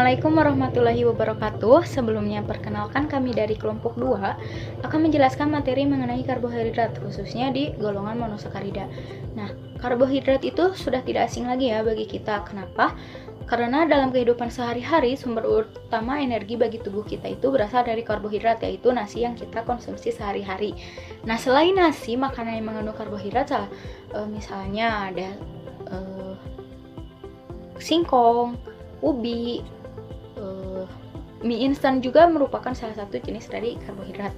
Assalamualaikum warahmatullahi wabarakatuh. Sebelumnya perkenalkan kami dari kelompok 2 akan menjelaskan materi mengenai karbohidrat khususnya di golongan monosakarida. Nah, karbohidrat itu sudah tidak asing lagi ya bagi kita. Kenapa? Karena dalam kehidupan sehari-hari sumber utama energi bagi tubuh kita itu berasal dari karbohidrat, yaitu nasi yang kita konsumsi sehari-hari. Nah, selain nasi, makanan yang mengandung karbohidrat misalnya ada singkong, ubi, mie instan juga merupakan salah satu jenis dari karbohidrat.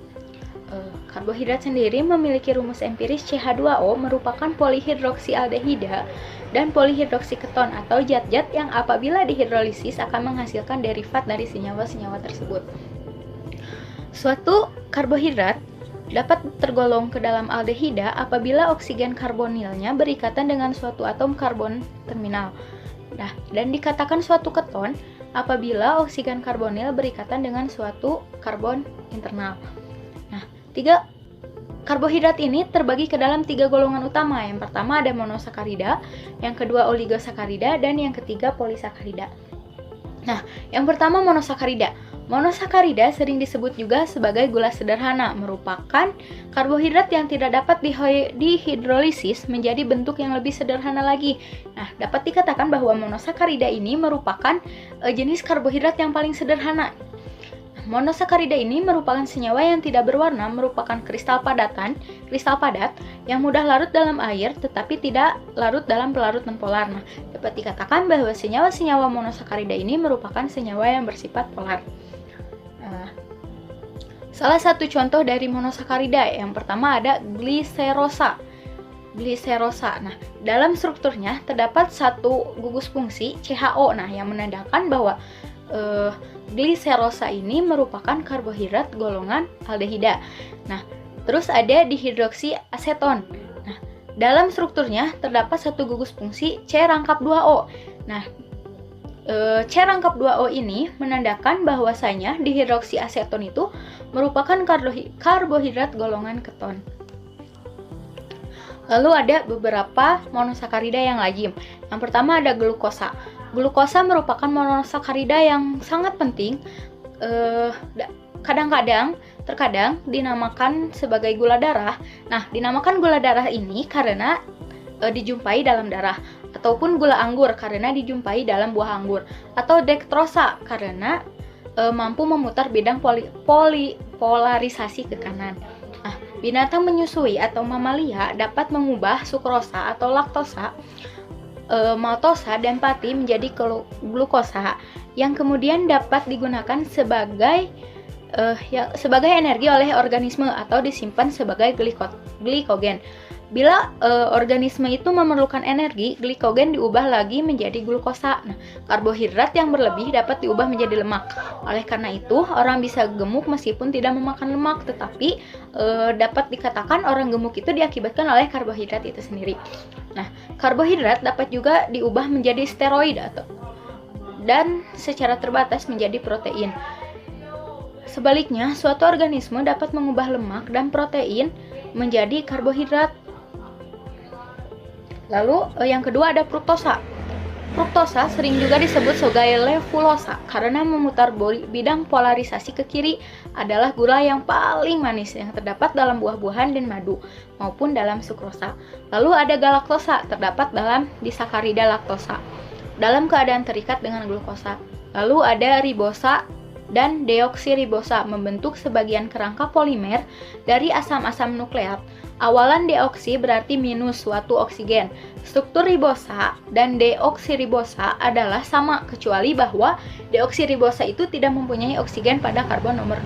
Karbohidrat sendiri memiliki rumus empiris CH2O merupakan polihidroksialdehida dan polihidroksiketon atau zat-zat yang apabila dihidrolisis akan menghasilkan derivat dari senyawa-senyawa tersebut. Suatu karbohidrat dapat tergolong ke dalam aldehida apabila oksigen karbonilnya berikatan dengan suatu atom karbon terminal. Nah, dan dikatakan suatu keton apabila oksigen karbonil berikatan dengan suatu karbon internal. Nah, karbohidrat ini terbagi ke dalam 3 golongan utama. Yang pertama ada monosakarida, yang kedua oligosakarida, dan yang ketiga polisakarida. Nah, yang pertama monosakarida. Monosakarida sering disebut juga sebagai gula sederhana, merupakan karbohidrat yang tidak dapat dihidrolisis menjadi bentuk yang lebih sederhana lagi. Nah, dapat dikatakan bahwa monosakarida ini merupakan jenis karbohidrat yang paling sederhana. Monosakarida ini merupakan senyawa yang tidak berwarna, merupakan kristal padat yang mudah larut dalam air tetapi tidak larut dalam pelarut nonpolar. Nah, dapat dikatakan bahwa senyawa-senyawa monosakarida ini merupakan senyawa yang bersifat polar. Salah satu contoh dari monosakarida yang pertama ada gliserosa. Nah, dalam strukturnya terdapat satu gugus fungsi CHO, yang menandakan bahwa gliserosa ini merupakan karbohidrat golongan aldehida. Nah, terus ada dihidroksiaseton. Nah, dalam strukturnya terdapat satu gugus fungsi C rangkap 2O. Nah, C rangkap 2O ini menandakan bahwasanya dihidroksiaseton itu merupakan karbohidrat golongan keton. Lalu ada beberapa monosakarida yang lazim. Yang pertama ada glukosa. Glukosa merupakan monosakarida yang sangat penting. Terkadang dinamakan sebagai gula darah. Nah, dinamakan gula darah ini karena dijumpai dalam darah, ataupun gula anggur karena dijumpai dalam buah anggur, atau dektrosa karena mampu memutar bidang polarisasi ke kanan. Nah, binatang menyusui atau mamalia dapat mengubah sukrosa atau laktosa, maltosa dan pati menjadi glukosa yang kemudian dapat digunakan sebagai energi oleh organisme atau disimpan sebagai glikogen. Bila organisme itu memerlukan energi, glikogen diubah lagi menjadi glukosa. Nah, karbohidrat yang berlebih dapat diubah menjadi lemak. Oleh karena itu, orang bisa gemuk meskipun tidak memakan lemak, tetapi dapat dikatakan orang gemuk itu diakibatkan oleh karbohidrat itu sendiri. Nah, karbohidrat dapat juga diubah menjadi steroid dan secara terbatas menjadi protein. Sebaliknya, suatu organisme dapat mengubah lemak dan protein menjadi karbohidrat. Lalu yang kedua ada fruktosa. Fruktosa sering juga disebut sebagai levulosa karena memutar bidang polarisasi ke kiri, adalah gula yang paling manis yang terdapat dalam buah-buahan dan madu maupun dalam sukrosa. Lalu ada galaktosa, terdapat dalam disakarida laktosa dalam keadaan terikat dengan glukosa. Lalu ada ribosa dan deoksiribosa, membentuk sebagian kerangka polimer dari asam-asam nukleat. Awalan deoksi berarti minus suatu oksigen. Struktur ribosa dan deoksiribosa adalah sama, kecuali bahwa deoksiribosa itu tidak mempunyai oksigen pada karbon nomor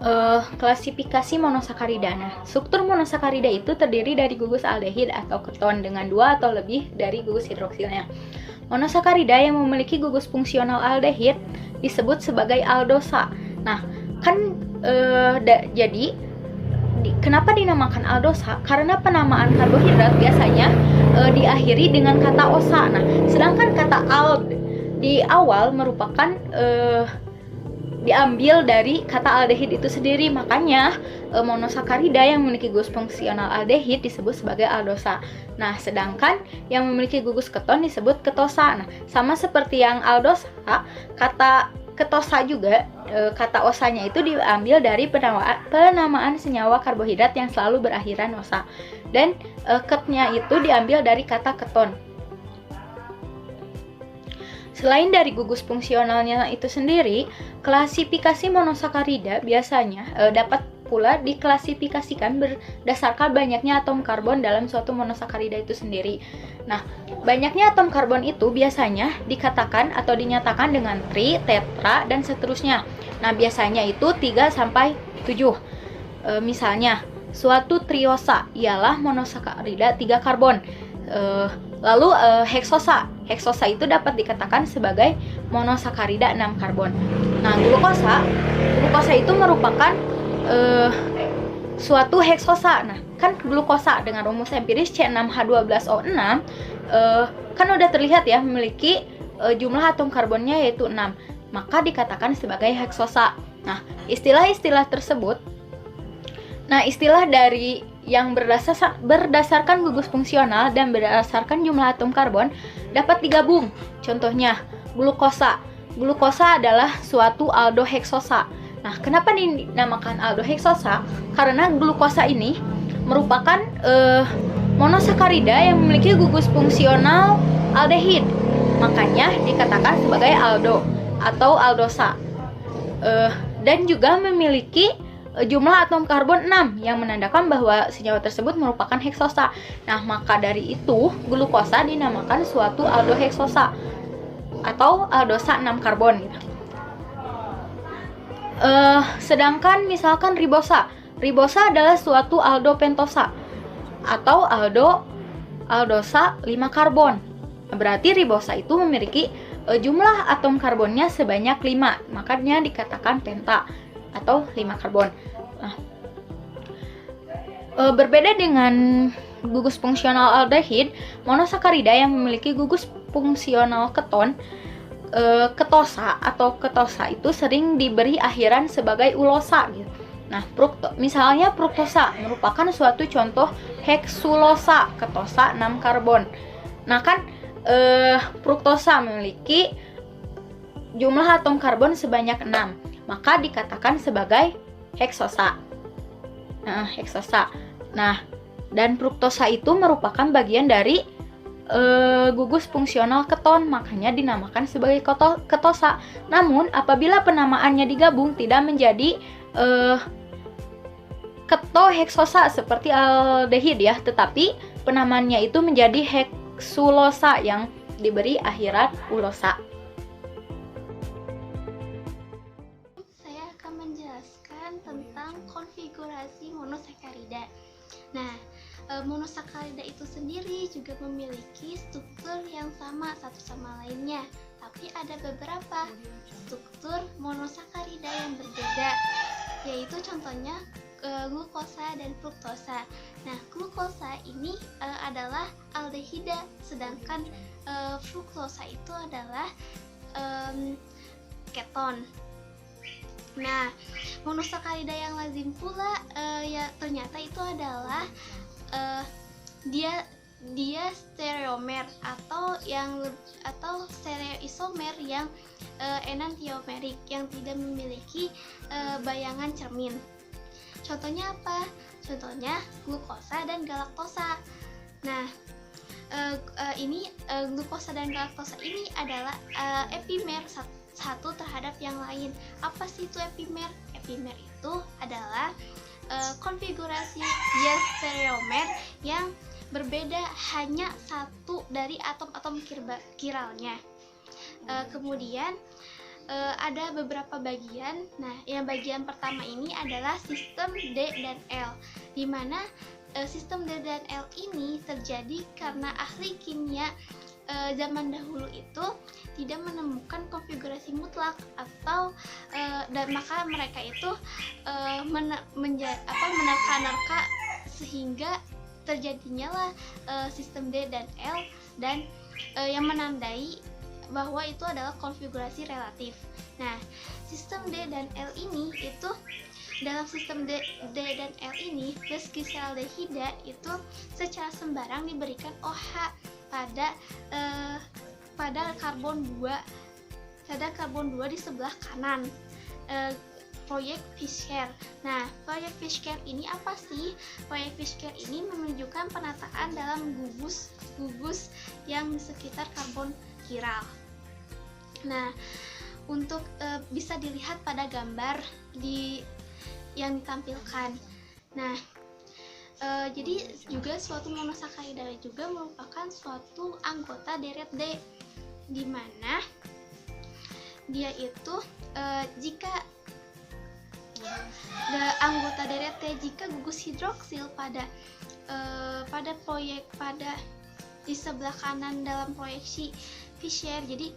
2. Klasifikasi monosakarida. Nah, struktur monosakarida itu terdiri dari gugus aldehid atau keton dengan 2 atau lebih dari gugus hidroksilnya. Monosakarida yang memiliki gugus fungsional aldehid disebut sebagai aldosa. Nah, jadi kenapa dinamakan aldosa? Karena penamaan karbohidrat biasanya diakhiri dengan kata osa. Nah, sedangkan kata ald di awal merupakan diambil dari kata aldehid itu sendiri. Makanya monosakarida yang memiliki gugus fungsional aldehid disebut sebagai aldosa. Nah, sedangkan yang memiliki gugus keton disebut ketosa. Nah, sama seperti yang aldosa, kata ketosa juga, kata osanya itu diambil dari penamaan senyawa karbohidrat yang selalu berakhiran osa. Dan ketnya itu diambil dari kata keton. Selain dari gugus fungsionalnya itu sendiri, klasifikasi monosakarida biasanya dapat pula diklasifikasikan berdasarkan banyaknya atom karbon dalam suatu monosakarida itu sendiri. Nah, banyaknya atom karbon itu biasanya dikatakan atau dinyatakan dengan tri, tetra, dan seterusnya. Nah, biasanya itu 3 sampai 7. Misalnya, suatu triosa ialah monosakarida 3 karbon. Lalu heksosa itu dapat dikatakan sebagai monosakarida 6 karbon. Nah, glukosa itu merupakan suatu heksosa. Nah, kan glukosa dengan rumus empiris C6H12O6 kan udah terlihat ya memiliki jumlah atom karbonnya yaitu 6. Maka dikatakan sebagai heksosa. Nah, istilah dari yang berdasarkan gugus fungsional dan berdasarkan jumlah atom karbon dapat digabung. Contohnya, glukosa. Glukosa adalah suatu aldoheksosa. Nah, kenapa dinamakan aldoheksosa? Karena glukosa ini merupakan monosakarida yang memiliki gugus fungsional aldehid. Makanya dikatakan sebagai aldo atau aldosa. Dan juga memiliki jumlah atom karbon 6 yang menandakan bahwa senyawa tersebut merupakan heksosa. Nah, maka dari itu glukosa dinamakan suatu aldoheksosa atau aldosa 6 karbon gitu. Sedangkan misalkan ribosa. Ribosa adalah suatu aldopentosa atau aldosa 5 karbon. Berarti ribosa itu memiliki jumlah atom karbonnya sebanyak 5, makanya dikatakan penta atau 5 karbon. Nah, berbeda dengan gugus fungsional aldehid, monosakarida yang memiliki gugus fungsional keton, ketosa atau ketosa itu sering diberi akhiran sebagai ulosa gitu. Nah, misalnya fruktosa merupakan suatu contoh heksulosa ketosa 6 karbon. Nah, kan fruktosa memiliki jumlah atom karbon sebanyak 6, maka dikatakan sebagai heksosa. Nah, dan fruktosa itu merupakan bagian dari gugus fungsional keton, makanya dinamakan sebagai ketosa. Namun, apabila penamaannya digabung tidak menjadi ketoheksosa seperti aldehid ya, tetapi penamaannya itu menjadi heksulosa yang diberi akhiran ulosa. Tentang konfigurasi monosakarida. Nah, monosakarida itu sendiri juga memiliki struktur yang sama satu sama lainnya, tapi ada beberapa struktur monosakarida yang berbeda, yaitu contohnya glukosa dan fruktosa. Nah, glukosa ini adalah aldehida, sedangkan fruktosa itu adalah keton. Nah, monosakarida yang lazim pula ya ternyata itu adalah dia stereomer atau stereoisomer yang enantiomerik yang tidak memiliki bayangan cermin. Contohnya apa? Contohnya glukosa dan galaktosa. Nah, glukosa dan galaktosa ini adalah epimer satu terhadap yang lain. Apa sih itu epimer? Epimer itu adalah konfigurasi dia stereomer yang berbeda hanya satu dari atom-atom kiralnya. Kemudian ada beberapa bagian. Nah, yang bagian pertama ini adalah sistem D dan L, di mana sistem D dan L ini terjadi karena ahli kimia zaman dahulu itu tidak menemukan konfigurasi mutlak atau dan maka mereka itu menerka-nerka sehingga terjadinya lah sistem D dan L, dan yang menandai bahwa itu adalah konfigurasi relatif. Nah, sistem D dan L ini itu dalam sistem D dan L ini gas gliseraldehida itu secara sembarang diberikan OH pada karbon 2 di sebelah kanan proyek Fischer. Nah, proyek Fischer ini apa sih? Proyek Fischer ini menunjukkan penataan dalam gugus yang di sekitar karbon kiral. Nah, untuk bisa dilihat pada gambar yang ditampilkan. Nah, jadi juga suatu monosakarida juga merupakan suatu anggota deret D, di mana dia itu jika anggota deret T jika gugus hidroksil pada di sebelah kanan dalam proyeksi Fischer, jadi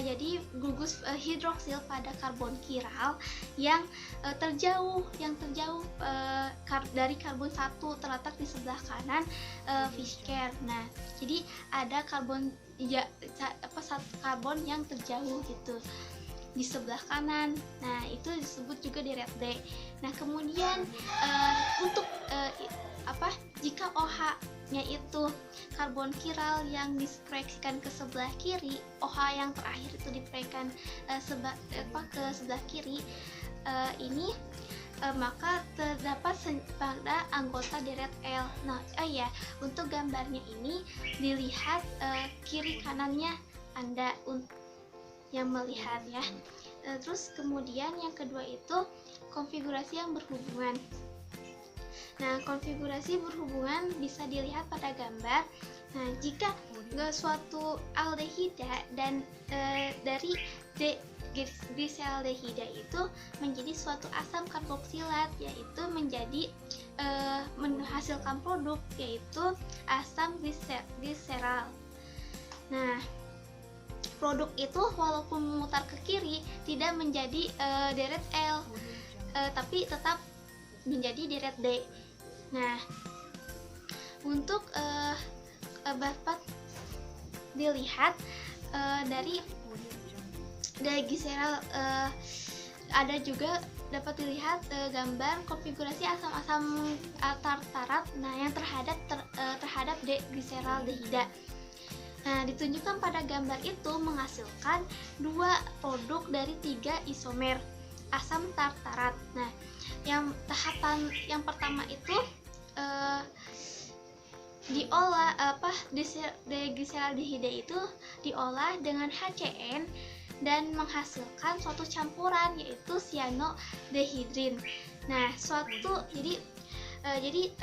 jadi gugus hidroksil pada karbon kiral yang terjauh dari karbon 1 terletak di sebelah kanan Fischer. Nah, jadi ada satu karbon yang terjauh gitu di sebelah kanan. Nah, itu disebut juga deret D. Nah, kemudian untuk jika OH-nya itu karbon kiral yang diproyeksikan ke sebelah kiri, OH yang terakhir itu diproyeksikan ke sebelah kiri, maka terdapat pada anggota deret L. Nah, untuk gambarnya ini dilihat kiri kanannya Anda yang melihat ya. Terus kemudian yang kedua itu konfigurasi yang berhubungan. Nah, konfigurasi berhubungan bisa dilihat pada gambar. Nah, jika suatu aldehida dan dari gliseraldehida itu menjadi suatu asam karboksilat, yaitu menjadi menghasilkan produk yaitu asam gliseral. Nah, produk itu walaupun memutar ke kiri tidak menjadi deret L, tapi tetap menjadi deret D. Nah, untuk dapat dilihat dari gliserol, ada juga dapat dilihat gambar konfigurasi asam-asam tartarat, nah yang terhadap gliseraldehida. Nah, ditunjukkan pada gambar itu menghasilkan 2 produk dari 3 isomer asam tartarat. Nah, yang tahapan yang pertama itu diolah gliseraldehida itu diolah dengan HCN dan menghasilkan suatu campuran yaitu cyanodehidrin. Nah, jadi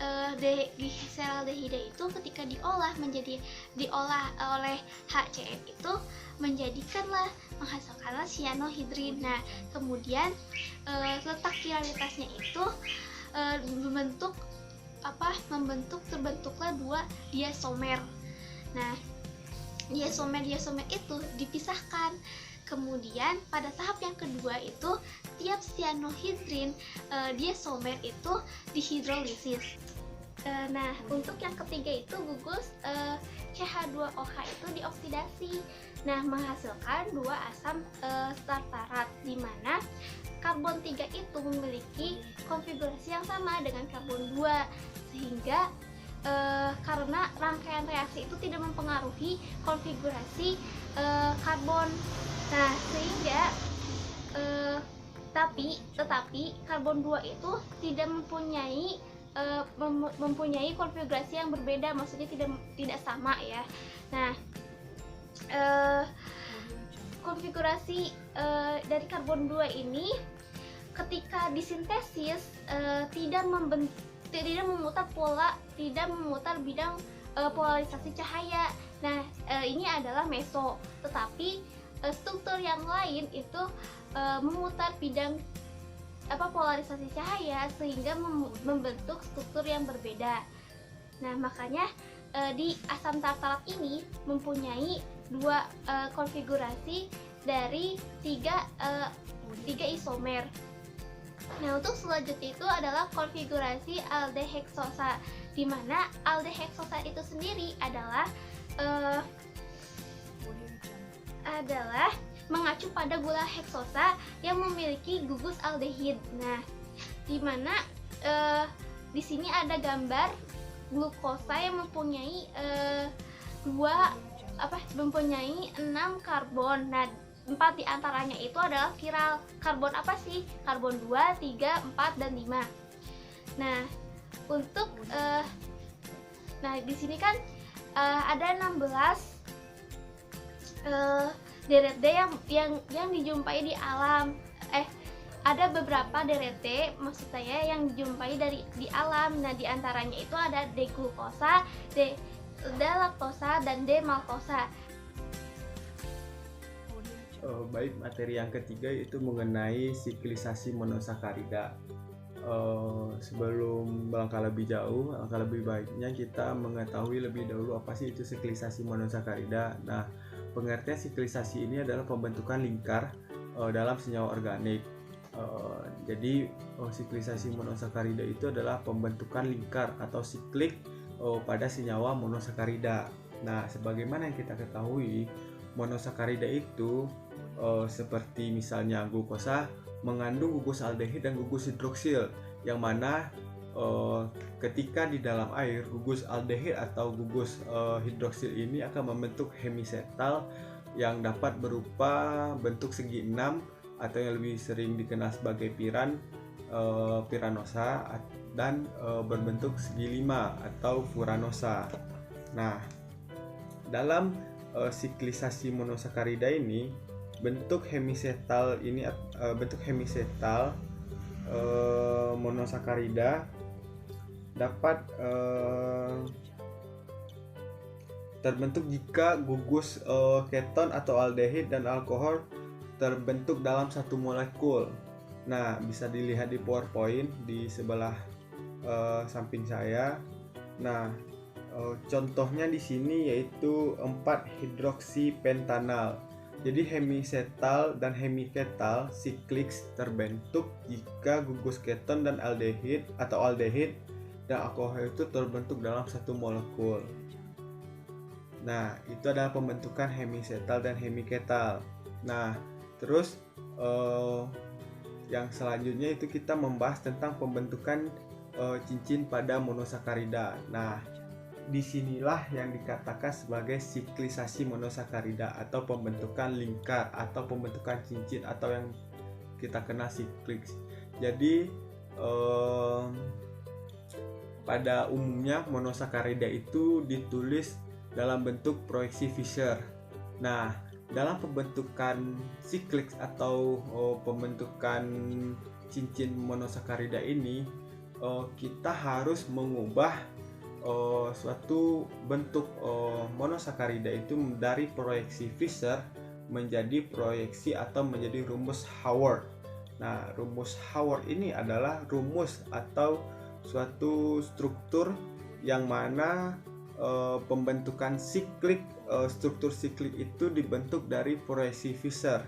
gliseraldehida itu ketika diolah oleh HCN itu menghasilkanlah cyanohidrin. Nah, kemudian letak kiralitasnya itu terbentuklah 2 diasomer. Nah, diasomer itu dipisahkan. Kemudian pada tahap yang kedua itu tiap cyanohidrin diasomer itu dihidrolisis. Nah, untuk yang ketiga itu gugus CH2OH itu dioksidasi. Nah, menghasilkan 2 asam tartarat, di mana karbon 3 itu memiliki konfigurasi yang sama dengan karbon 2, sehingga karena rangkaian reaksi itu tidak mempengaruhi konfigurasi karbon. Nah, sehingga tetapi karbon 2 itu tidak mempunyai konfigurasi yang berbeda, maksudnya tidak sama ya. Nah, konfigurasi dari karbon 2 ini ketika disintesis tidak memutar bidang polarisasi cahaya. Nah, ini adalah meso, tetapi struktur yang lain itu memutar bidang polarisasi cahaya sehingga membentuk struktur yang berbeda. Nah, makanya di asam tartarat ini mempunyai 2 konfigurasi dari 3 isomer. Nah, untuk selanjutnya itu adalah konfigurasi aldeheksosa, di mana aldeheksosa itu sendiri adalah adalah mengacu pada gula heksosa yang memiliki gugus aldehid. Nah, di mana di sini ada gambar glukosa yang mempunyai 6 karbon. Nah, 4 diantaranya itu adalah kiral. Karbon apa sih? Karbon 2, 3, 4, dan 5. Nah, untuk di sini kan ada 16 deret D yang dijumpai di alam. Ada beberapa deret D, maksud saya, yang dijumpai di alam. Nah, diantaranya itu ada D-glukosa, D-laktosa, dan D-maltosa. Baik, materi yang ketiga yaitu mengenai siklisasi monosakarida. Sebelum melangkah lebih jauh, alangkah lebih baiknya kita mengetahui lebih dahulu apa sih itu siklisasi monosakarida. Nah, pengertian siklisasi ini adalah pembentukan lingkar dalam senyawa organik. Jadi siklisasi monosakarida itu adalah pembentukan lingkar atau siklik pada senyawa monosakarida. Nah, sebagaimana yang kita ketahui, monosakarida itu seperti misalnya glukosa mengandung gugus aldehid dan gugus hidroksil, yang mana ketika di dalam air gugus aldehid atau gugus hidroksil ini akan membentuk hemisetal yang dapat berupa bentuk segi 6 atau yang lebih sering dikenal sebagai piranosa, dan berbentuk segi 5 atau furanosa. Nah, dalam siklisasi monosakarida ini bentuk hemisetal monosakarida dapat terbentuk jika gugus keton atau aldehid dan alkohol terbentuk dalam satu molekul. Nah, bisa dilihat di PowerPoint di sebelah samping saya. Nah, contohnya di sini yaitu 4-hidroksipentanal. Jadi hemisetal dan hemiketal sikliks terbentuk jika gugus keton dan aldehid atau aldehid dan alkohol itu terbentuk dalam satu molekul. Nah, itu adalah pembentukan hemisetal dan hemiketal. Nah, terus yang selanjutnya itu kita membahas tentang pembentukan cincin pada monosakarida. Nah, disinilah yang dikatakan sebagai siklisasi monosakarida atau pembentukan lingkar atau pembentukan cincin atau yang kita kenal sikliks. Jadi pada umumnya monosakarida itu ditulis dalam bentuk proyeksi Fischer. Nah, dalam pembentukan sikliks atau pembentukan cincin monosakarida ini kita harus mengubah suatu bentuk monosakarida itu dari proyeksi Fischer menjadi proyeksi atau menjadi rumus Haworth. Nah, rumus Haworth ini adalah rumus atau suatu struktur yang mana pembentukan siklik, struktur siklik itu dibentuk dari proyeksi Fischer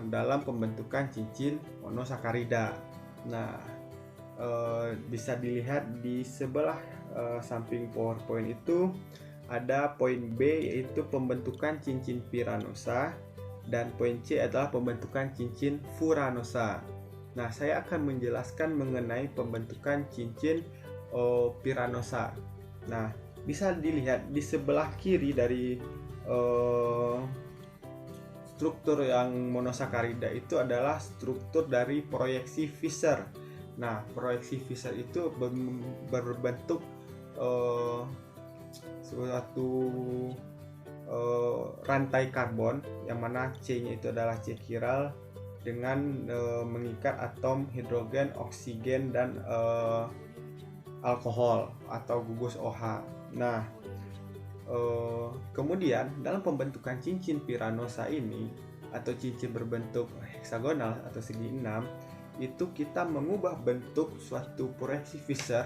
dalam pembentukan cincin monosakarida. Nah, bisa dilihat di sebelah samping PowerPoint itu ada poin B yaitu pembentukan cincin piranosa dan poin C adalah pembentukan cincin furanosa. Nah, saya akan menjelaskan mengenai pembentukan cincin piranosa. Nah, bisa dilihat di sebelah kiri dari struktur yang monosakarida itu adalah struktur dari proyeksi Fischer. Nah, proyeksi Fischer itu berbentuk suatu rantai karbon yang mana C-nya itu adalah C chiral dengan mengikat atom hidrogen, oksigen, dan alkohol atau gugus OH. Nah, kemudian dalam pembentukan cincin piranosa ini atau cincin berbentuk heksagonal atau segi 6 itu kita mengubah bentuk suatu proyeksi Fischer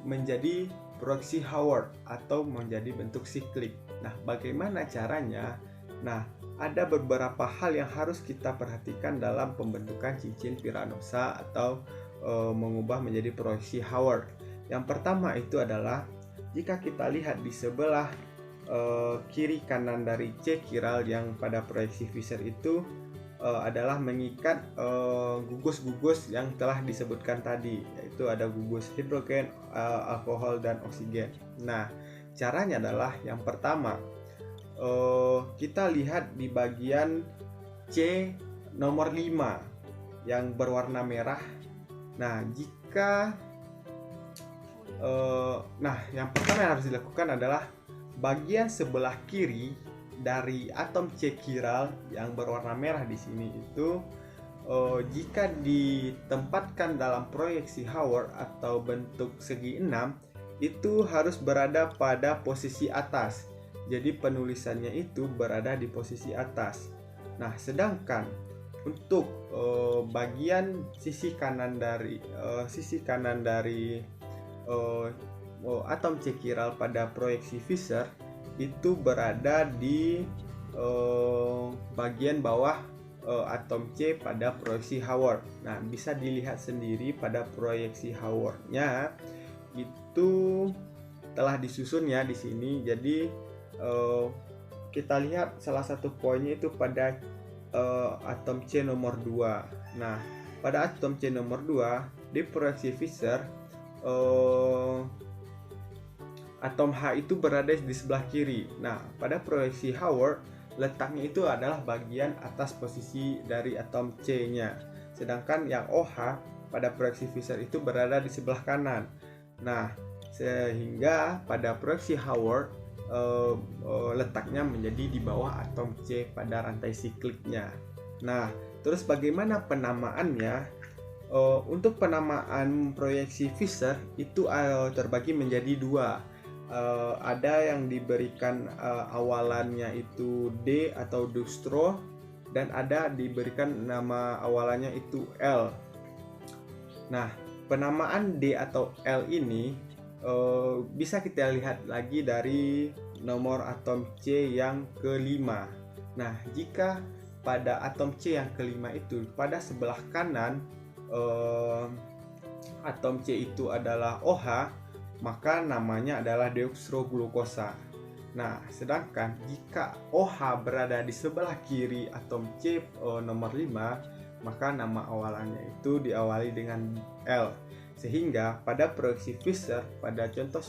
menjadi proyeksi Haworth atau menjadi bentuk siklik. Nah, bagaimana caranya? Nah, ada beberapa hal yang harus kita perhatikan dalam pembentukan cincin piranosa atau mengubah menjadi proyeksi Haworth. Yang pertama itu adalah jika kita lihat di sebelah kiri kanan dari C chiral yang pada proyeksi Fischer itu adalah mengikat gugus-gugus yang telah disebutkan tadi, yaitu ada gugus hidrogen, alkohol, dan oksigen. Nah, caranya adalah yang pertama, kita lihat di bagian C nomor 5 yang berwarna merah. Nah, yang pertama yang harus dilakukan adalah bagian sebelah kiri dari atom C chiral yang berwarna merah di sini itu jika ditempatkan dalam proyeksi Howard atau bentuk segi 6 itu harus berada pada posisi atas. Jadi penulisannya itu berada di posisi atas. Nah, sedangkan untuk bagian sisi kanan dari atom C chiral pada proyeksi Fischer itu berada di bagian bawah atom C pada proyeksi Howard. Nah, bisa dilihat sendiri pada proyeksi Howard-nya itu telah disusun ya di sini. Jadi kita lihat salah satu poinnya itu pada atom C nomor 2. Nah, pada atom C nomor 2 di proyeksi Fischer atom H itu berada di sebelah kiri. Nah, pada proyeksi Howard letaknya itu adalah bagian atas posisi dari atom C-nya. Sedangkan yang OH pada proyeksi Fischer itu berada di sebelah kanan. Nah, sehingga pada proyeksi Howard letaknya menjadi di bawah atom C pada rantai sikliknya. Nah, terus bagaimana penamaannya? Untuk penamaan proyeksi Fischer itu terbagi menjadi dua. Ada yang diberikan awalannya itu D atau dextro, dan ada diberikan nama awalannya itu L. Nah, penamaan D atau L ini bisa kita lihat lagi dari nomor atom C yang kelima. Nah, jika pada atom C yang kelima itu pada sebelah kanan atom C itu adalah OH, maka namanya adalah deoksiroglukosa. Nah, sedangkan jika OH berada di sebelah kiri atom C nomor 5, maka nama awalannya itu diawali dengan L. Sehingga pada proyeksi Fischer pada contoh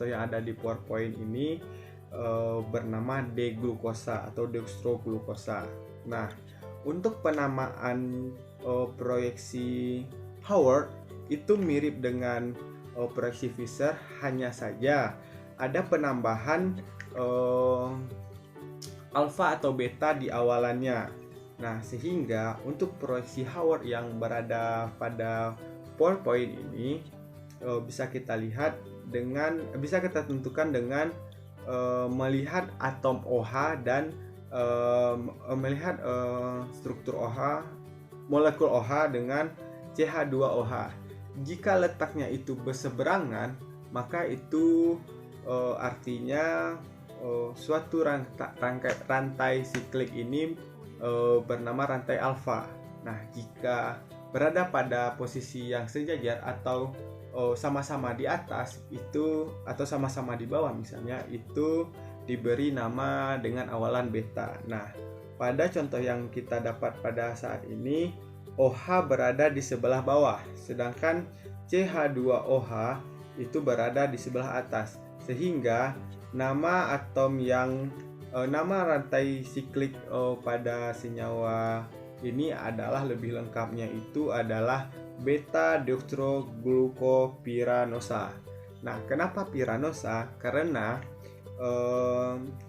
yang ada di PowerPoint ini bernama D-glukosa atau deoksiroglukosa. Nah, untuk penamaan proyeksi Howard itu mirip dengan proyeksi Fischer, hanya saja ada penambahan alfa atau beta di awalannya. Nah, sehingga untuk proyeksi Howard yang berada pada PowerPoint ini bisa kita tentukan dengan melihat atom OH dan melihat struktur OH, molekul OH dengan CH2OH. Jika letaknya itu berseberangan, maka itu artinya suatu rantai siklik ini bernama rantai alfa. Nah, jika berada pada posisi yang sejajar atau sama-sama di atas itu atau sama-sama di bawah misalnya, itu diberi nama dengan awalan beta. Nah, pada contoh yang kita dapat pada saat ini, OH berada di sebelah bawah, sedangkan CH2OH itu berada di sebelah atas, sehingga nama rantai siklik pada senyawa ini adalah lebih lengkapnya itu adalah beta deoksiroglucopiranosa. Nah, kenapa piranosa? Karena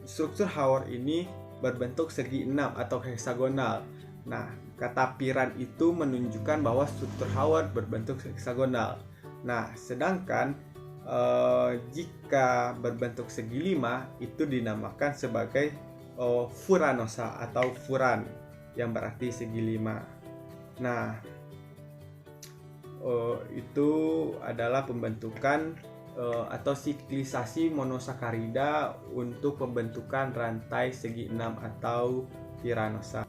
struktur Howard ini berbentuk segi 6 atau heksagonal. Nah, kata piran itu menunjukkan bahwa struktur Howard berbentuk heksagonal. Nah, sedangkan jika berbentuk segi 5 itu dinamakan sebagai furanosa atau furan yang berarti segi 5. Nah, itu adalah pembentukan atau siklisasi monosakarida untuk pembentukan rantai segi 6 atau piranosa.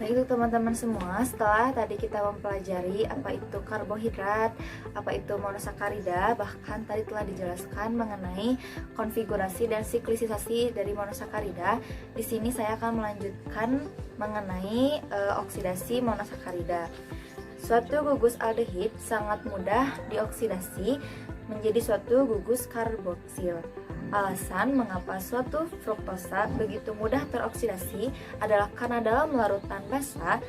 Nah itu teman-teman semua, setelah tadi kita mempelajari apa itu karbohidrat, apa itu monosakarida, bahkan tadi telah dijelaskan mengenai konfigurasi dan siklisasi dari monosakarida. Di sini saya akan melanjutkan mengenai oksidasi monosakarida. Suatu gugus aldehid sangat mudah dioksidasi menjadi suatu gugus karboksil. Alasan mengapa suatu fruktosa begitu mudah teroksidasi adalah karena dalam larutan basa,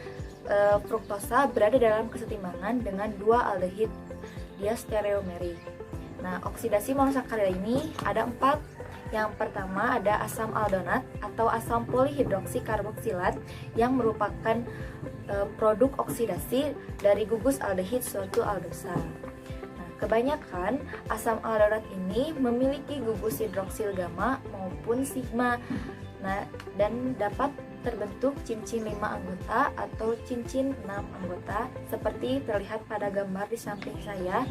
fruktosa berada dalam kesetimbangan dengan dua aldehid diastereomerik. Nah, oksidasi monosakarida ini ada 4. Yang pertama ada asam aldonat atau asam polihidroksikarboksilat yang merupakan produk oksidasi dari gugus aldehid suatu aldosa. Kebanyakan asam aldonat ini memiliki gugus hidroksil gamma maupun sigma. Nah, dan dapat terbentuk cincin 5 anggota atau cincin 6 anggota seperti terlihat pada gambar di samping saya.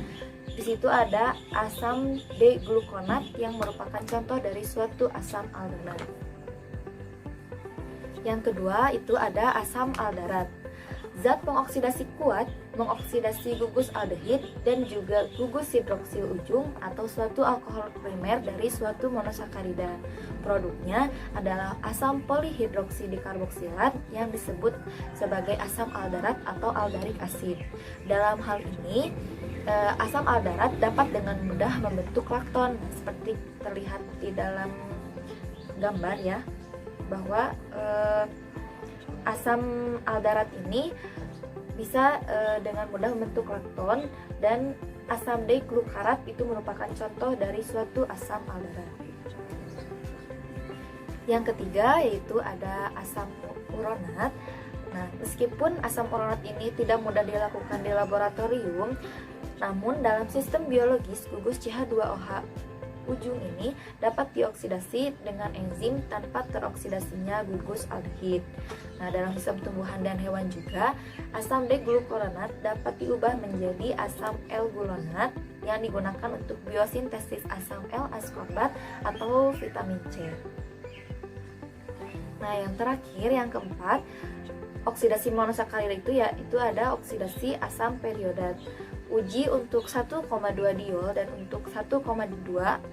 Di situ ada asam D-glukonat yang merupakan contoh dari suatu asam aldonat. Yang kedua itu ada asam aldarat. Zat pengoksidasi kuat mengoksidasi gugus aldehid dan juga gugus hidroksil ujung atau suatu alkohol primer dari suatu monosakarida. Produknya adalah asam polihidroksidikarboksilat yang disebut sebagai asam aldarat atau aldaric acid. Dalam hal ini, asam aldarat dapat dengan mudah membentuk lakton seperti terlihat di dalam gambar ya, bahwa asam aldarat ini bisa dengan mudah membentuk lakton, dan asam D-glukarat itu merupakan contoh dari suatu asam aldarat. Yang ketiga yaitu ada asam uronat. Nah, meskipun asam uronat ini tidak mudah dilakukan di laboratorium, namun dalam sistem biologis gugus CH2OH ujung ini dapat dioksidasi dengan enzim tanpa teroksidasinya gugus aldehid. Nah, dalam sistem tumbuhan dan hewan juga, asam D-glucuronat dapat diubah menjadi asam L-gulonat yang digunakan untuk biosintesis asam L-askorbat atau vitamin C. Nah, yang terakhir, yang keempat, oksidasi monosakarida itu ada oksidasi asam periodat. Uji untuk 1,2 diol dan untuk 1,2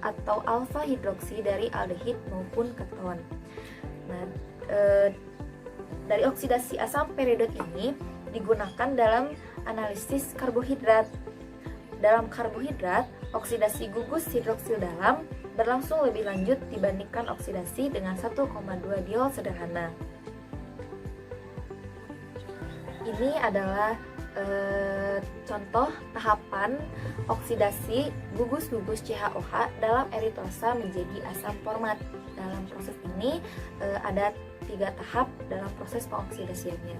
atau alfa hidroksi dari aldehid maupun keton. Nah, dari oksidasi asam periodat ini digunakan dalam analisis karbohidrat. Dalam karbohidrat, oksidasi gugus hidroksil dalam berlangsung lebih lanjut dibandingkan oksidasi dengan 1,2 diol sederhana. Ini adalah contoh tahapan oksidasi gugus-gugus CH2OH dalam eritrosa menjadi asam format. Dalam proses ini ada 3 tahap dalam proses pengoksidasiannya.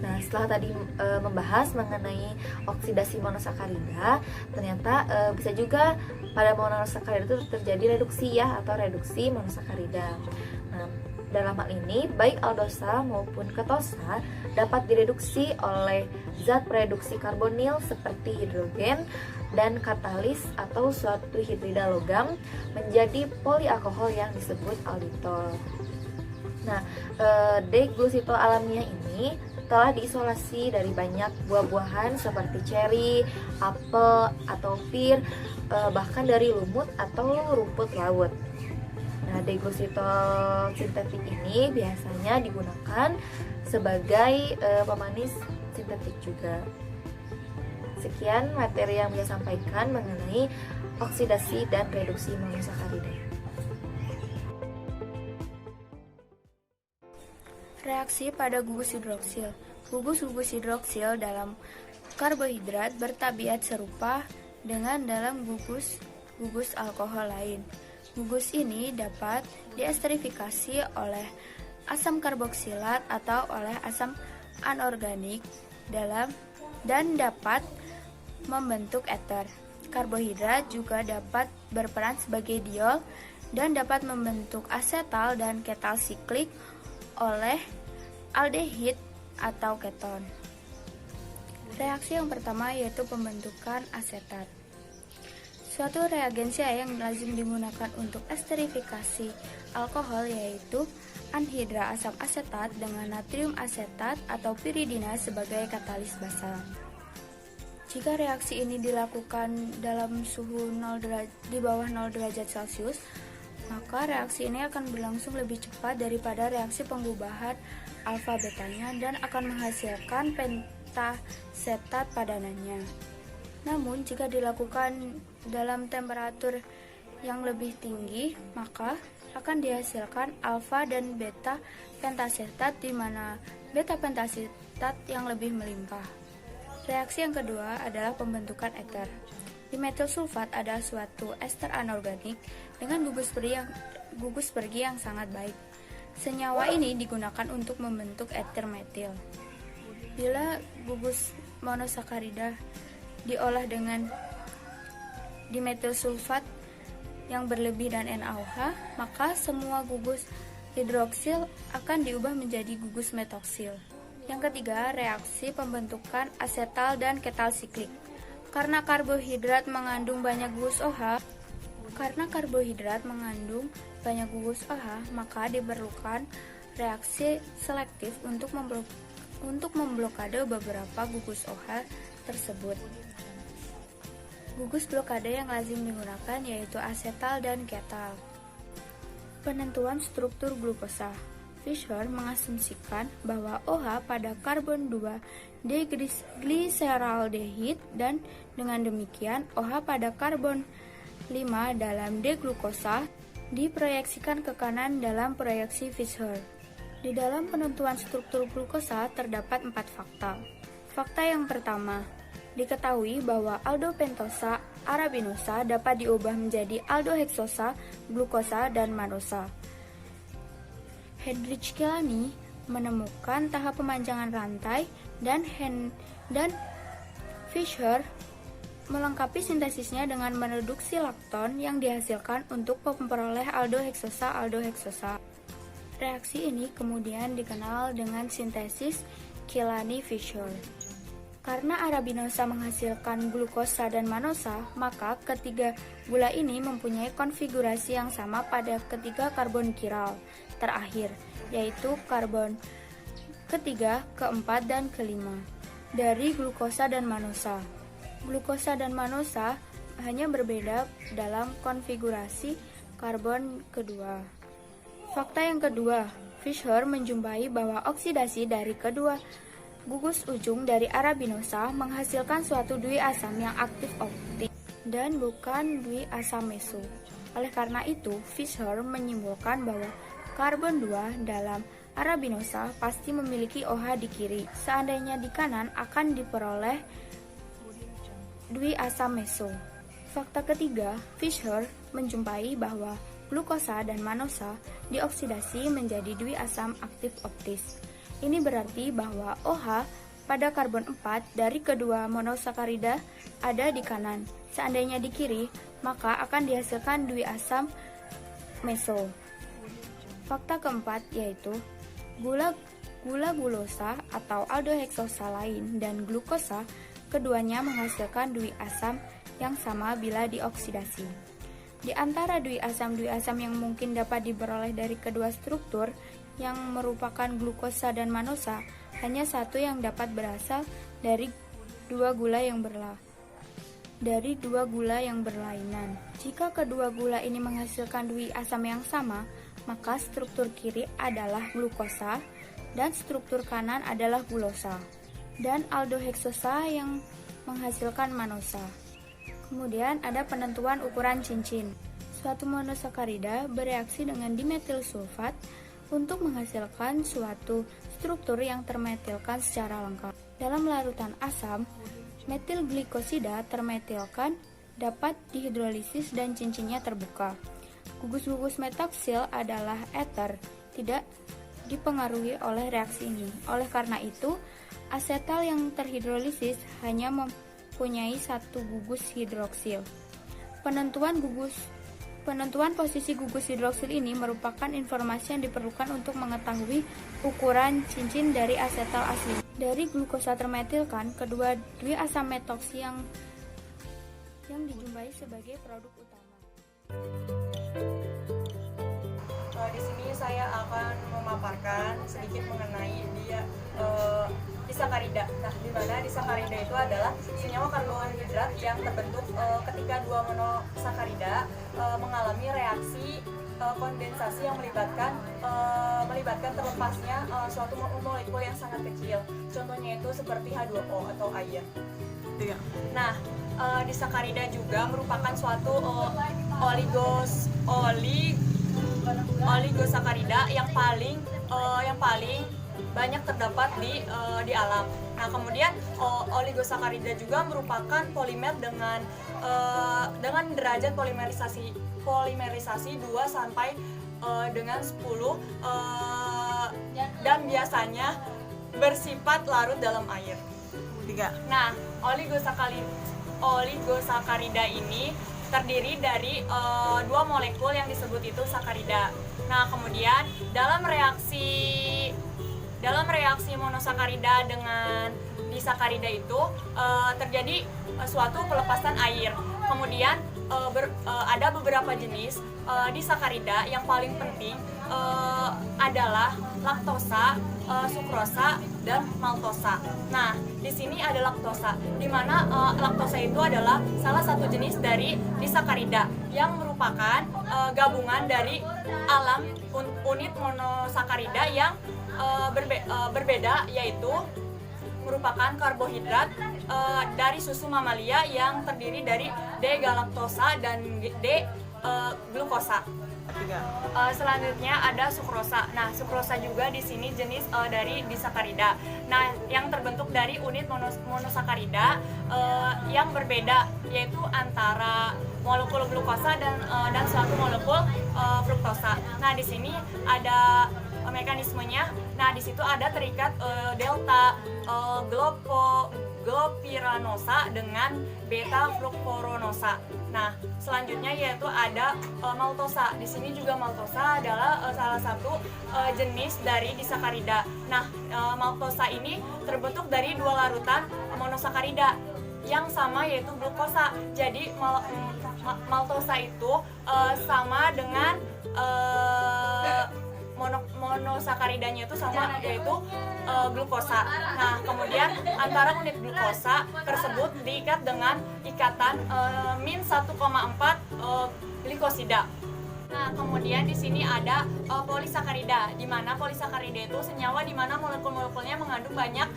Nah, setelah tadi membahas mengenai oksidasi monosakarida, ternyata bisa juga pada monosakarida itu terjadi reduksi ya, atau reduksi monosakarida. Nah, dalam hal ini, baik aldosa maupun ketosa dapat direduksi oleh zat reduksi karbonil seperti hidrogen dan katalis atau suatu hidrida logam menjadi polialkohol yang disebut alditol. Nah, D-glusitol alamiah ini telah diisolasi dari banyak buah-buahan seperti ceri, apel, atau pir, bahkan dari lumut atau rumput laut. Nah, D-glusitol sintetik ini biasanya digunakan sebagai pemanis sintetik juga. Sekian materi yang saya sampaikan mengenai oksidasi dan reduksi monosakarida. Reaksi pada gugus hidroksil. Gugus-gugus hidroksil dalam karbohidrat bertabiat serupa dengan dalam gugus alkohol lain. Gugus ini dapat diesterifikasi oleh asam karboksilat atau oleh asam anorganik dan dapat membentuk eter. Karbohidrat juga dapat berperan sebagai diol dan dapat membentuk asetal dan ketal siklik oleh aldehid atau keton. Reaksi yang pertama yaitu pembentukan asetat. Suatu reagensia yang lazim digunakan untuk esterifikasi alkohol yaitu anhidra asam asetat dengan natrium asetat atau piridina sebagai katalis basa. Jika reaksi ini dilakukan dalam suhu di bawah 0 derajat Celcius, maka reaksi ini akan berlangsung lebih cepat daripada reaksi penggubahan alfa betanya dan akan menghasilkan pentasetat padanannya. Namun, jika dilakukan dalam temperatur yang lebih tinggi, maka akan dihasilkan alfa dan beta pentasetat, di mana beta pentasetat yang lebih melimpah. Reaksi yang kedua adalah pembentukan eter. Dimetil sulfat adalah suatu ester anorganik dengan gugus pergi yang sangat baik. Senyawa ini digunakan untuk membentuk eter metil. Bila gugus monosakarida diolah dengan dimetil sulfat yang berlebih dan NaOH, maka semua gugus hidroksil akan diubah menjadi gugus metoksil. Yang ketiga, reaksi pembentukan asetal dan ketal siklik. Karena karbohidrat mengandung banyak gugus OH, maka diperlukan reaksi selektif untuk memblokade beberapa gugus OH tersebut. Gugus blokade yang lazim digunakan yaitu asetal dan ketal. Penentuan struktur glukosa. Fischer mengasumsikan bahwa OH pada karbon 2 D-gliseraldehid dan dengan demikian OH pada karbon 5 dalam D-glukosa diproyeksikan ke kanan dalam proyeksi Fischer. Di dalam penentuan struktur glukosa terdapat 4 fakta. Fakta yang pertama, diketahui bahwa aldopentosa arabinosa dapat diubah menjadi aldoheksosa, glukosa, dan manosa. Heydrich Kilani menemukan tahap pemanjangan rantai dan Fischer melengkapi sintesisnya dengan mereduksi lakton yang dihasilkan untuk memperoleh aldoheksosa. Reaksi ini kemudian dikenal dengan sintesis Kilani-Fischer. Karena arabinosa menghasilkan glukosa dan manosa, maka ketiga gula ini mempunyai konfigurasi yang sama pada ketiga karbon kiral terakhir, yaitu karbon ketiga, keempat, dan kelima dari glukosa dan manosa. Glukosa dan manosa hanya berbeda dalam konfigurasi karbon kedua. Fakta yang kedua, Fischer menjumpai bahwa oksidasi dari kedua gugus ujung dari arabinosa menghasilkan suatu dwi-asam yang aktif optik dan bukan dwi-asam meso. Oleh karena itu, Fischer menyimpulkan bahwa karbon 2 dalam arabinosa pasti memiliki OH di kiri. Seandainya di kanan akan diperoleh dwi-asam meso. Fakta ketiga, Fischer menjumpai bahwa glukosa dan manosa dioksidasi menjadi dwi-asam aktif optis. Ini berarti bahwa OH pada karbon 4 dari kedua monosakarida ada di kanan. Seandainya di kiri, maka akan dihasilkan dwi-asam meso. Fakta keempat yaitu gula gulosa atau aldoheksosa lain dan glukosa keduanya menghasilkan dwi-asam yang sama bila dioksidasi. Di antara dwi-asam yang mungkin dapat diperoleh dari kedua struktur yang merupakan glukosa dan manosa, hanya satu yang dapat berasal dari dua gula yang berlainan. Jika kedua gula ini menghasilkan dwi-asam yang sama, maka struktur kiri adalah glukosa dan struktur kanan adalah gulosa, dan aldoheksosa yang menghasilkan manosa. Kemudian ada penentuan ukuran cincin. Suatu monosakarida bereaksi dengan dimetil sulfat untuk menghasilkan suatu struktur yang termetilkan secara lengkap. Dalam larutan asam, metil glikosida termetilkan dapat dihidrolisis dan cincinnya terbuka. Gugus-gugus metoksil adalah eter, tidak dipengaruhi oleh reaksi ini. Oleh karena itu, asetal yang terhidrolisis hanya mempunyai satu gugus hidroksil. Penentuan posisi gugus hidroksil ini merupakan informasi yang diperlukan untuk mengetahui ukuran cincin dari asetal asli. Dari glukosa termetilkan, kedua dwi-asam metoksi yang yang dijumpai sebagai produk utama. Di sini saya akan memaparkan sedikit mengenai disakarida. Nah, di mana disakarida itu adalah senyawa karbohidrat yang terbentuk ketika dua monosakarida mengalami reaksi kondensasi yang melibatkan terlepasnya suatu molekul yang sangat kecil. Contohnya itu seperti H2O atau air. Nah, disakarida juga merupakan suatu oligosakarida yang paling banyak terdapat di alam. Nah, kemudian oligosakarida juga merupakan polimer dengan derajat polimerisasi 2 sampai dengan 10 dan biasanya bersifat larut dalam air. Nah, oligosakarida ini terdiri dari dua molekul yang disebut itu sakarida. Nah, kemudian dalam reaksi monosakarida dengan disakarida itu terjadi suatu pelepasan air. Kemudian ada beberapa jenis disakarida. Yang paling penting adalah laktosa, sukrosa, dan maltosa. Nah, di sini ada laktosa, di mana laktosa itu adalah salah satu jenis dari disakarida yang merupakan gabungan dari alam unit monosakarida yang berbeda, yaitu merupakan karbohidrat dari susu mamalia yang terdiri dari D-galaktosa dan D-glukosa. Selanjutnya ada sukrosa. Nah, sukrosa juga di sini jenis dari disakarida. Nah, yang terbentuk dari unit monosakarida yang berbeda, yaitu antara molekul glukosa dan suatu molekul fruktosa. Nah, di sini ada mekanismenya. Nah, di situ ada terikat delta glopiranosa dengan beta fructoronosa. Nah, selanjutnya yaitu ada maltosa. Di sini juga maltosa adalah salah satu jenis dari disakarida. Nah, maltosa ini terbentuk dari dua larutan monosakarida yang sama, yaitu glukosa. Jadi maltosa itu sama dengan monosakaridanya itu sama, yaitu glukosa. Nah, kemudian antara unit glukosa tersebut diikat dengan ikatan min 1,4 glikosida. Nah, kemudian di sini ada polisakarida, di mana polisakarida itu senyawa di mana molekul-molekulnya mengandung banyak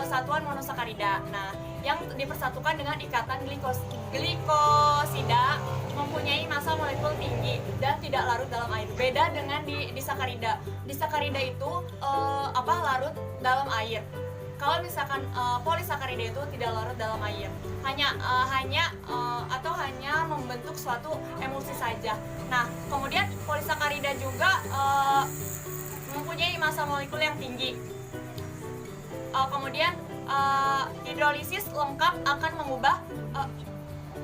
satuan monosakarida. Nah, yang dipersatukan dengan ikatan glikosida mempunyai massa molekul tinggi dan tidak larut dalam air. Beda dengan disakarida. Disakarida itu larut dalam air. Kalau misalkan polisakarida itu tidak larut dalam air, hanya membentuk suatu emulsi saja. Nah, kemudian polisakarida juga mempunyai massa molekul yang tinggi. Kemudian hidrolisis lengkap akan mengubah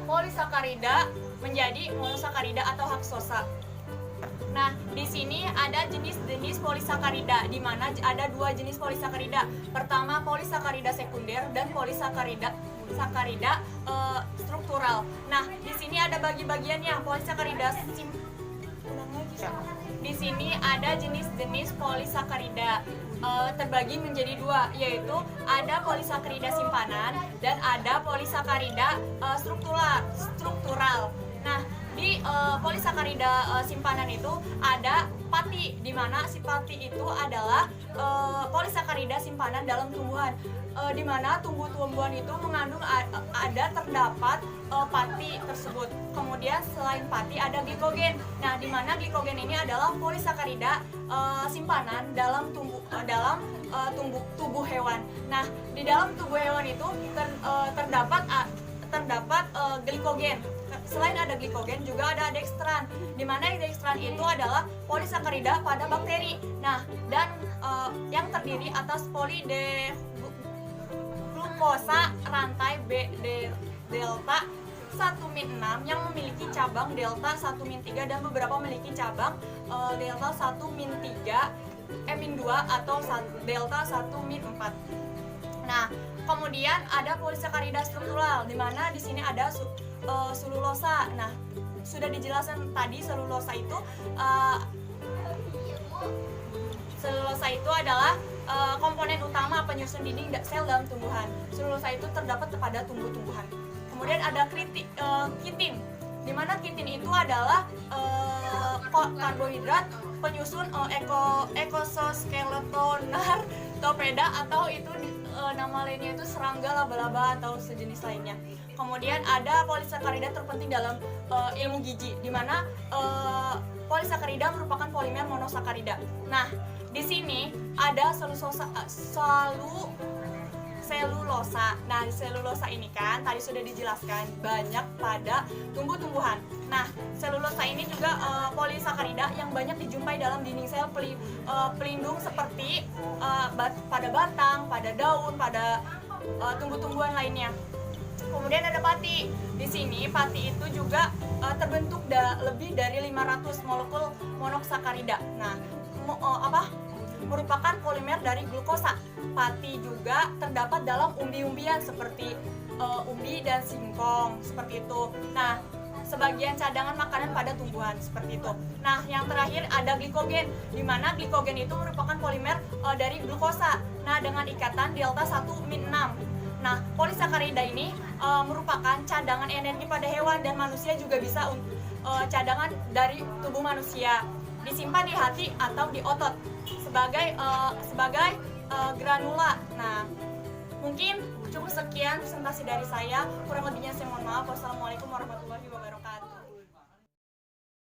polisakarida menjadi monosakarida atau heksosa. Nah, di sini ada jenis-jenis polisakarida, di mana ada dua jenis polisakarida. Pertama, polisakarida sekunder dan polisakarida struktural. Nah, di sini ada bagi-bagiannya. Polisakarida di sini ada jenis-jenis polisakarida terbagi menjadi dua, yaitu ada polisakarida simpanan dan ada polisakarida struktural. Nah, di polisakarida simpanan itu ada pati, di mana si pati itu adalah polisakarida simpanan dalam tumbuhan, di mana tumbuh-tumbuhan itu mengandung terdapat pati tersebut. Kemudian selain pati ada glikogen. Nah, di mana glikogen ini adalah polisakarida simpanan dalam tubuh hewan. Nah, di dalam tubuh hewan itu terdapat glikogen. Selain ada glikogen juga ada dextran, di mana dextran itu adalah polisakarida pada bakteri. Nah, dan yang terdiri atas glukosa rantai delta 1-6 yang memiliki cabang delta 1-3 dan beberapa memiliki cabang delta 1-3 min2 atau delta 1-4. Nah, kemudian ada polisakarida struktural, di mana di sini ada selulosa. Nah, sudah dijelaskan tadi selulosa itu adalah komponen utama penyusun dinding sel dalam tumbuhan. Selulosa itu terdapat pada tumbuh-tumbuhan. Kemudian ada kitin, di mana kitin itu adalah karbohidrat penyusun ekososkeletonar torpeda, atau itu nama lainnya itu serangga, laba-laba atau sejenis lainnya. Kemudian ada polisakarida terpenting dalam ilmu gizi, di mana polisakarida merupakan polimer monosakarida. Nah, di sini ada selulosa. Nah, selulosa ini kan tadi sudah dijelaskan banyak pada tumbuh-tumbuhan. Nah, selulosa ini juga polisakarida yang banyak dijumpai dalam dinding sel pelindung seperti pada batang, pada daun, pada tumbuh-tumbuhan lainnya. Kemudian ada pati. Di sini pati itu juga terbentuk lebih dari 500 molekul monosakarida. Nah, merupakan polimer dari glukosa. Pati juga terdapat dalam umbi-umbian seperti umbi dan singkong, seperti itu. Nah, sebagian cadangan makanan pada tumbuhan, seperti itu. Nah, yang terakhir ada glikogen, di mana glikogen itu merupakan polimer dari glukosa. Nah, dengan ikatan delta 1-6. Nah, polisakarida ini merupakan cadangan energi pada hewan, dan manusia juga bisa cadangan dari tubuh manusia, disimpan di hati atau di otot sebagai granula. Nah, mungkin cukup sekian presentasi dari saya. Kurang lebihnya saya mohon maaf. Wassalamualaikum warahmatullahi wabarakatuh.